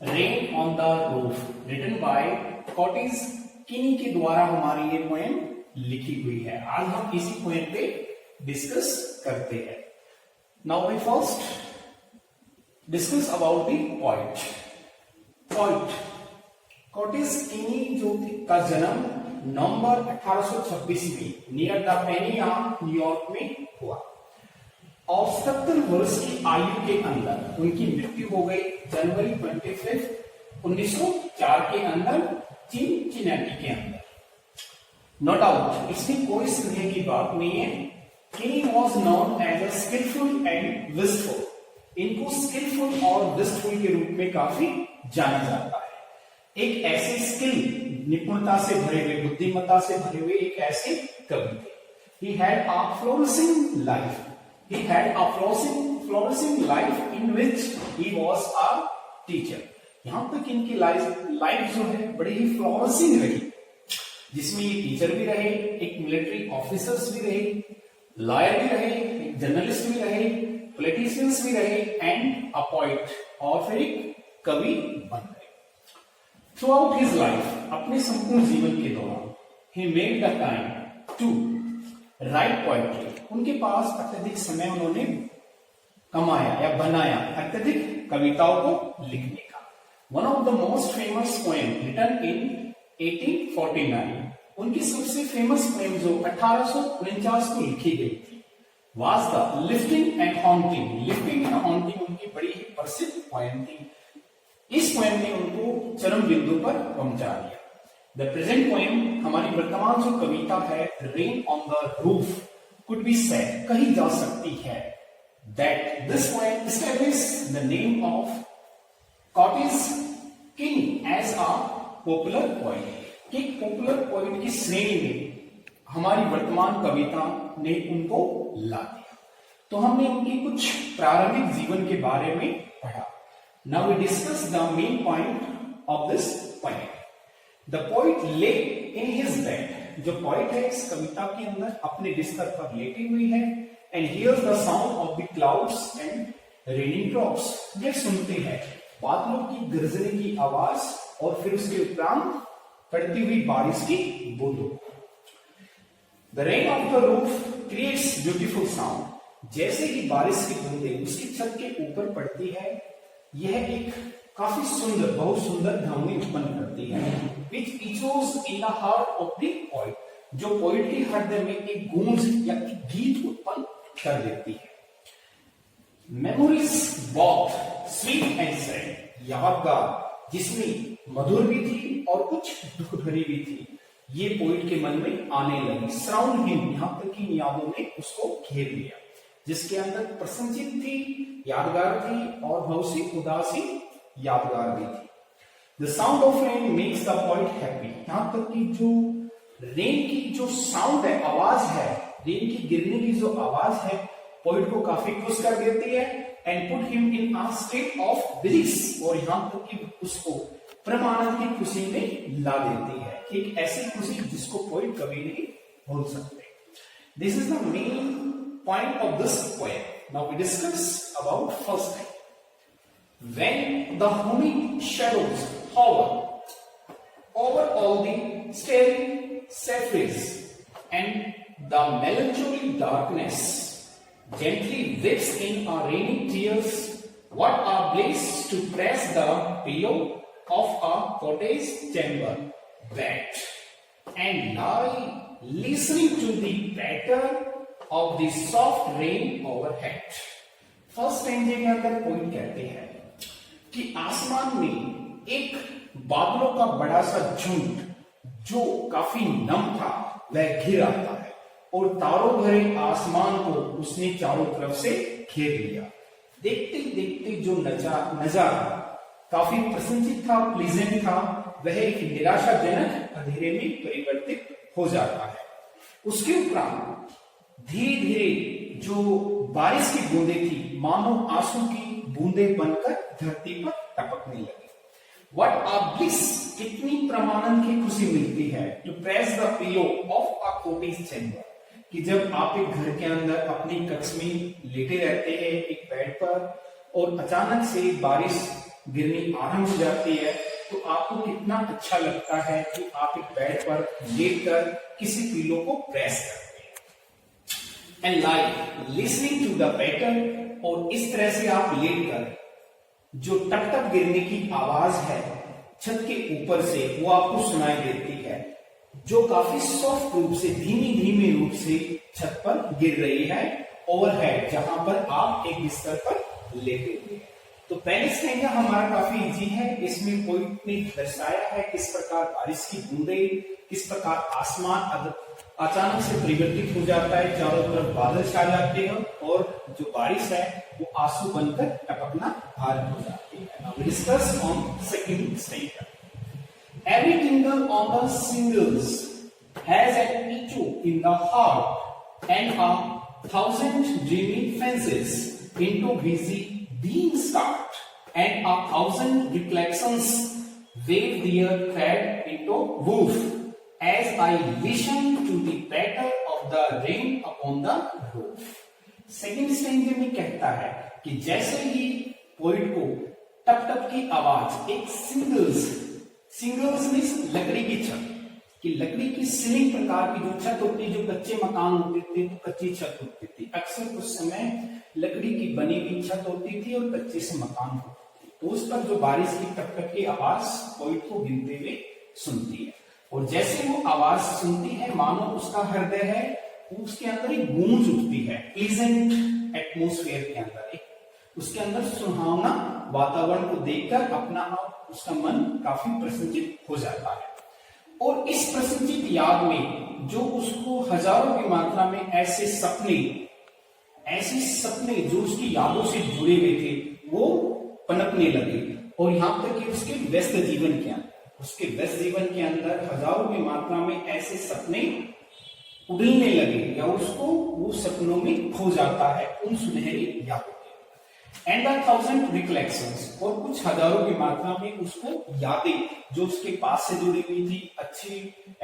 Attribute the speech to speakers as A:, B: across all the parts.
A: Rain on the roof written by Coates Kinney के द्वारा हमारी ये पोएम लिखी हुई है। आज हम इसी पोएम पे डिस्कस करते हैं। Now we first discuss about the poet. Coates Kinney जो का जन्म नवंबर 1826 में नियर द पेनियाम न्यूयॉर्क में हुआ और 70 वर्ष की आयु के अंदर उनकी मृत्यु हो गई जनवरी 25, 1904 के अंदर चिनचिनाटी के अंदर। नो डाउट इसमें कोई संदेह की बात नहीं है। Kinney was known as a skilful and wistful. इनको स्किलफुल और विस्टफुल के रूप में काफी जाना जाता है। एक ऐसे स्किल निपुणता से भरे हुए, बुद्धिमत्ता से भरे हुए एक ऐसे कवि थे। He had a flourishing life. He had a flourishing life in which he was a teacher. यहां तक इनकी लाइफ जो है बड़ी ही फ्लोरिशिंग रही, जिसमें ये टीचर भी रहे, एक मिलिट्री ऑफिसर्स भी रहे, लॉयर भी रहे, एक जर्नलिस्ट भी रहे, पॉलिटिशियंस भी रहे एंड अ पोइट, और फिर एक कवि बन गए। थ्रू आउट हिज लाइफ, अपने संपूर्ण जीवन के दौरान, he made the time to write poetry. उनके पास अत्यधिक समय उन्होंने कमाया या बनाया अत्यधिक कविताओं को लिखने का। One of the most famous poem written in 1849, उनकी सबसे फेमस पोएम जो 1849 को लिखी गई थी was the lifting and haunting. Lifting and haunting उनकी बड़ी ही प्रसिद्ध पोएम थी। इस पोएम ने उनको चरम बिंदु पर पहुंचा दिया। द प्रेजेंट पोएम, हमारी वर्तमान जो कविता है rain on the roof, could be said, कही जा सकती है that this poem establish the name of Coates Kinney as a popular poet. कि पॉपुलर पोएट की श्रेणी में हमारी वर्तमान कविता ने उनको ला दिया। तो हमने उनकी कुछ प्रारंभिक जीवन के बारे में पढ़ा। Now we discuss the main point of this poem. The poet lay in his bed. जो पोइट है इस कविता के अंदर अपने बिस्तर पर लेटी हुई है and hears the sound of the clouds and raining drops. ये सुनते हैं बादलों की गरजने की आवाज और फिर उसके उपरांत पड़ती हुई बारिश की बूंदों। The rain of the roof creates beautiful sound. जैसे ही बारिश की बूंदें उसकी छत के ऊपर पड़ती है, यह एक काफी सुंदर, बहुत सुंदर ध्वनि उत्पन्न करती है, which echoes in the heart of the poet, जो पोइट के हृदय में एक गूंज या एक गीत उत्पन्न कर देती है। Memories both sweet and sad. यादगार जिसमें मधुर भी थी और कुछ दुख भरी भी थी, ये पोइट के मन में आने लगी। सराउंड हिम, यहां तक कि यादों ने उसको घेर लिया, जिसके अंदर प्रसन्नचित थी, यादगार थी और बहुत सी उदासी यादगार भी थी। The sound of rain makes the poet happy. यहां तक कि जो रेन की जो साउंड है, आवाज है, रेन की गिरने की जो आवाज है, पोइट को काफी खुश कर देती है and put him in a state of bliss. और यहां तक कि उसको परमानंद की खुशी में ला देती है, एक ऐसी खुशी जिसको पोइट कभी नहीं भूल सकते। This is the main point of this poem. Now we discuss about first time. When the humid shadows hover over all the staring safaris and the melancholy darkness gently weeps in a rainy tears, what a bliss to press the pillow of a cottage chamber bed and lie listening to the patter of the soft rain overhead. First stanza के अंदर poet कहते हैं कि आसमान में एक बादलों का बड़ा सा झुंड जो काफी नम था वह घिर आता है और तारों भरे आसमान को उसने चारों तरफ से घेर लिया। देखते देखते जो नजारा काफी प्रसन्नचित था, प्लीजेंट था, वह एक निराशाजनक अंधेरे में परिवर्तित हो जाता है। उसके उपरांत धीरे धीरे जो बारिश की बूंदें थी मानो आंसू की बूंदें बनकर धरती पर टपकने लगी। व्हाट अ ब्लिस, कितनी परमानंद की खुशी मिलती है to press the pillow of a cottage chamber, कि जब आप एक घर के अंदर अपनी कक्ष में लेटे रहते हैं एक बेड पर और अचानक से बारिश गिरनी आरंभ हो जाती है तो आपको कितना अच्छा लगता है कि आप एक बेड पर लेटकर किसी पिलो को प्रेस करते हैं and like listening to the pattern. और इस तरह से आप लेटकर जो टप टप गिरने की आवाज है छत के ऊपर से वो आपको सुनाई देती है, जो काफी सॉफ्ट रूप से धीमी धीमे रूप से छत पर गिर रही है ओवरहेड, जहां पर आप एक बिस्तर पर लेटे हुए हैं। तो पहले स्टेंजा हमारा काफी इजी है। इसमें पोइट ने दर्शाया है किस प्रकार बारिश की बूंदें, किस प्रकार आसमान अचानक से परिवर्तित हो जाता है, चारों तरफ बादल छा जाते हैं और जो बारिश है वो आंसू बनकर टपकना आरंभ हो जाती है। Now we discuss on second stanza. Every tingle on the shingles has an echo in the heart, and 1,000 dreamy fences into busy being start, and 1,000 reflections wave their thread into woof, as I listen to the patter of the rain upon the roof. Second stanza में कहता है कि जैसे ही poet को टप टप की आवाज एक singles means लकड़ी की छत कि लकड़ी की सीलिंग प्रकार की जो छत होती है, जो कच्चे मकान होते थे तो कच्ची छत होती थी, अक्सर उस समय लकड़ी की बनी हुई छत होती थी और कच्चे से मकान होते थे, तो उस पर जो बारिश की टप टप की आवाज पोइट को गिनते हुए सुनती है। और जैसे वो आवाज सुनती है मानो उसका हृदय है उसके अंदर एक गूंज उठती है, प्लीजेंट एटमॉस्फेयर के अंदर एक उसके अंदर सुहावना वातावरण को देखकर अपना आप उसका मन काफी प्रसन्नचित हो जाता है। और इस प्रसन्नचित याद में जो उसको हजारों की मात्रा में ऐसे सपने जो उसकी यादों से जुड़े हुए थे वो पनपने लगे। और यहां तक कि उसके व्यस्त जीवन के अंदर हजारों की मात्रा में ऐसे सपने उड़ने लगे या उसको वो सपनों में खो जाता है उन सुनहरी यादों के। एंड 1,000 रिकलेक्शंस, और कुछ हजारों की मात्रा में उसको यादें जो उसके पास से जुड़ी हुई थी, अच्छी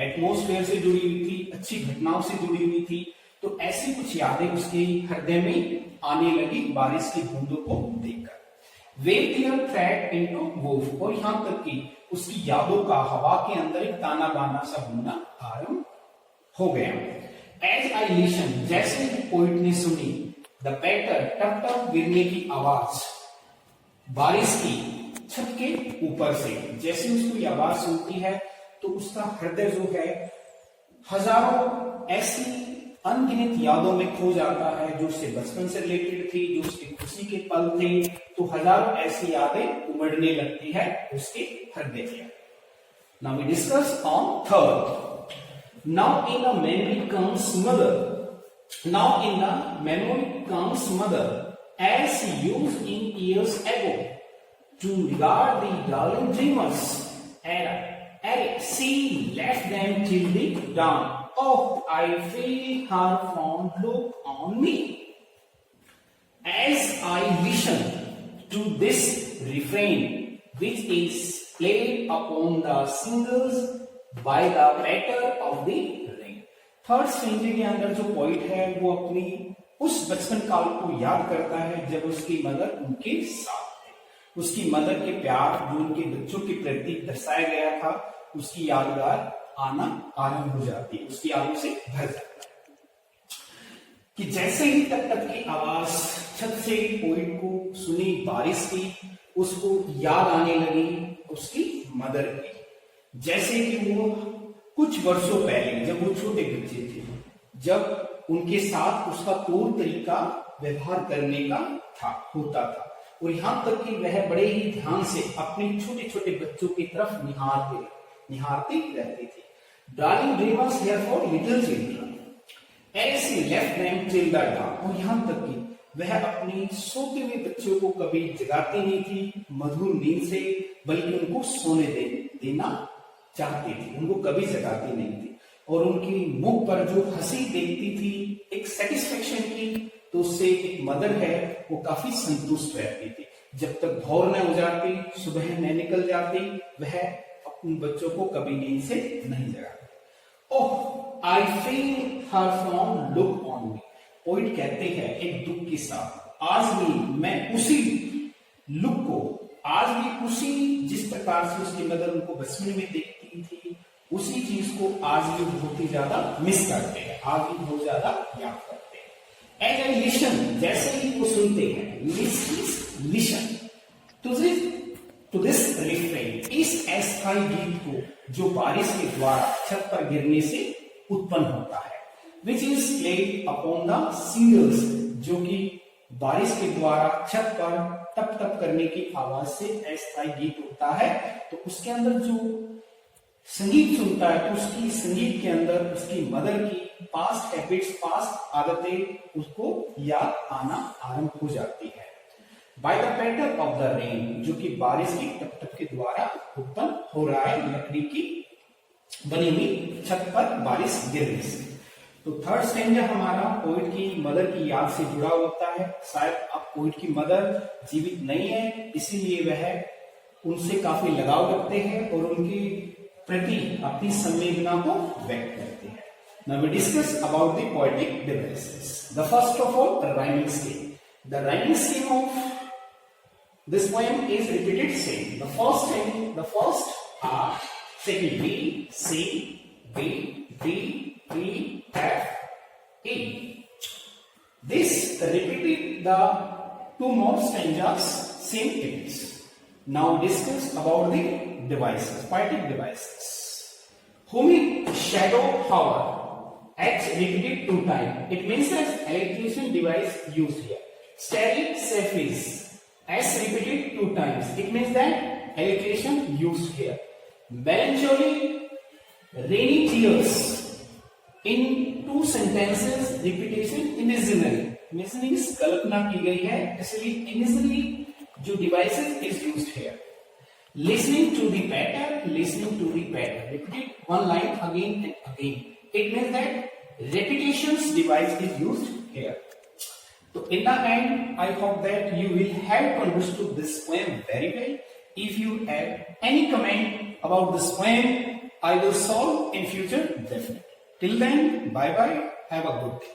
A: एटमॉस्फेयर से जुड़ी हुई थी, अच्छी घटनाओं से जुड़ी हुई थी, तो ऐसी कुछ यादें उसके हृदय में आने लगी बारिश की बूंदों को देखकर। Weave their thread into woof, और यहां तक कि उसकी यादों का हवा के अंदर एक ताना बाना सा होना आरंभ हो गया। एज आई लिसन, जैसे ही पोइट ने सुनी द पैटर टप टप गिरने की आवाज बारिश की छत के ऊपर से, जैसे उसको ये आवाज सुनती है तो उसका हृदय जो है हजारों ऐसी अनगिनत यादों में खो जाता है जो उससे बचपन से रिलेटेड थी, जो उसके खुशी के पल थे, तो हजारों ऐसी यादें उमड़ने लगती है उसके हृदय के। Now we discuss on third. Now in the memory comes mother, as she used in years ago, to regard the darling dreamers, and she left them till the dawn. Oh, I feel her fond look on me. As I listen to this refrain, which is played upon the shingles by the patter of the rain. Third stanza के अंदर जो poet है वो अपनी उस बचपन काल को याद करता है जब उसकी मदर उनके साथ थे, उसकी मदर के प्यार जो उनके बच्चों के प्रति दर्शाया गया था उसकी यादगार आना आरंभ हो जाती है, उसकी यादों से भर जाता है। कि जैसे ही टप टप की आवाज छत से पोइट को सुनी बारिश की, उसको याद आने लगी उसकी मदर की, जैसे कि वो कुछ वर्षों पहले जब वो छोटे बच्चे थे, जब उनके साथ उसका तौर तरीका व्यवहार करने का होता था, और यहां तक कि वह बड़े ही ध्यान से अपने छोटे छोटे बच्चों की तरफ निहारती रहती थी। Darling dreamers here for little children, as she left them till the dawn, और यहां तक कि वह अपनी सोते हुए बच्चों को कभी जगाती नहीं थी मधुर नींद से, बल्कि उनको सोने देना चाहती थी, उनको कभी जगाती नहीं थी। और उनकी मुख पर जो हंसी देखती थी एक सेटिस्फेक्शन की, तो उससे एक मदर है वो काफी संतुष्ट रहती थी। जब तक भोर न हो जाती, सुबह न निकल जाती, वह अपने बच्चों को कभी नींद से नहीं जगाती। Oh I feel her form look on me, poet कहते हैं एक दुख के साथ, आज भी मैं उसी लुक को आज भी उसी जिस प्रकार से उसकी मदर उनको बचपन में देखती थी उसी चीज को आज भी बहुत ही ज्यादा मिस करते हैं, आज भी बहुत ज्यादा याद करते हैं। एज ए लिसन, जैसे ही वो सुनते हैं, लिसन टू दिस रिफ्रेन, इस अस्थायी गीत को जो बारिश के द्वारा छत पर गिरने से उत्पन्न होता है, which is played upon the singles, जो कि बारिश के द्वारा छत पर टप टप करने की आवाज से अस्थायी गीत होता है। तो उसके अंदर जो संगीत सुनता है उसकी संगीत के अंदर उसकी मदर की पास्ट हैबिट्स, पास्ट आदतें उसको याद आना आरंभ हो जाती है। By the patter of the rain, जो कि बारिश की टप टप के द्वारा उत्पन्न हो रहा है लकड़ी की बनी हुई छत पर बारिश गिरने से। तो थर्ड स्टेंजा हमारा पोइट की मदर की याद से जुड़ा होता है। शायद अब पोइट की मदर जीवित नहीं है, इसीलिए वह उनसे काफी लगाव रखते हैं और उनकी प्रति अपनी संवेदना को व्यक्त करते हैं। Now we discuss about the poetic devices. The first of all, the rhyming scheme. The rhyming scheme of this poem is repeated same. The first R, second B, C, B, D, E, F, E. This repeated the two more stanzas, same it is. Now discuss about the devices, poetic devices. Humic shadow hover, H repeated 2 times. It means as electrocution device used here. Static surface, S repeated 2 times. It means that electrocution used here. Melancholy rainy tears. In 2 sentences repetition imaginary. Imaginary कल्पना की गई है, इसलिए imaginary जो devices is used here. Listening to the patter, repeat one line again and again. It means that repetitions device is used here. So in the end, I hope that you will have understood this poem very well. If you have any comment about this poem, I will solve in future definitely. Till then, bye bye. Have a good day.